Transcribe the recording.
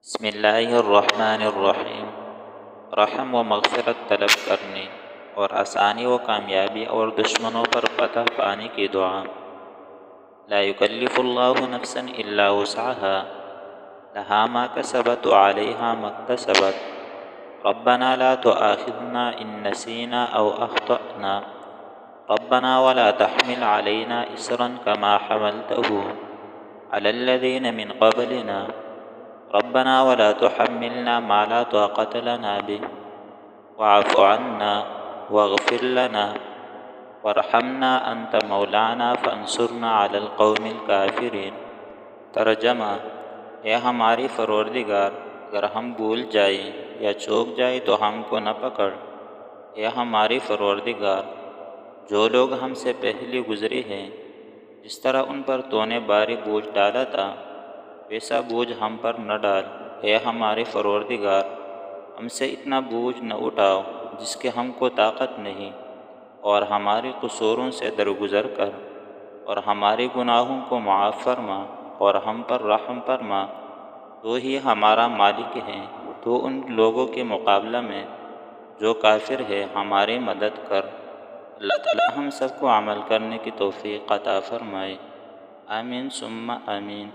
بسم اللہ الرحمن الرحیم۔ رحم و مغفرت طلب کرنے اور آسانی و کامیابی اور دشمنوں پر فتح پانے کی دعا۔ لا یکلف اللہ نفسا الا وسعها لها ما کسبت وعلیہا ما اکتسبت ربنا لا تؤاخذنا ان نسینا او اخطأنا ربنا ولا تحمل علینا اصرا كما حملته على الذین من قبلنا ربنا ولا تحملنا ما لا طاقة لنا به واعف عنا واغفر لنا وارحمنا انت مولانا فانصرنا على القوم الكافرین۔ ترجمہ: اے ہماری پروردگار، اگر ہم بھول جائیں یا چوک جائیں تو ہم کو نہ پکڑ۔ اے ہماری پروردگار، جو لوگ ہم سے پہلے گزرے ہیں، جس طرح ان پر تو نے بھاری بوجھ ڈالا تھا، ویسا بوجھ ہم پر نہ ڈال۔ اے ہمارے پروردگار، ہم سے اتنا بوجھ نہ اٹھاؤ جس کے ہم کو طاقت نہیں، اور ہمارے قصوروں سے درگزر کر اور ہمارے گناہوں کو معاف فرما اور ہم پر رحم فرما۔ تو ہی ہمارا مالک ہے، تو ان لوگوں کے مقابلہ میں جو کافر ہے ہماری مدد کر۔ اللہ تعالی ہم سب کو عمل کرنے کی توفیق عطا فرمائے۔ آمین ثم آمین۔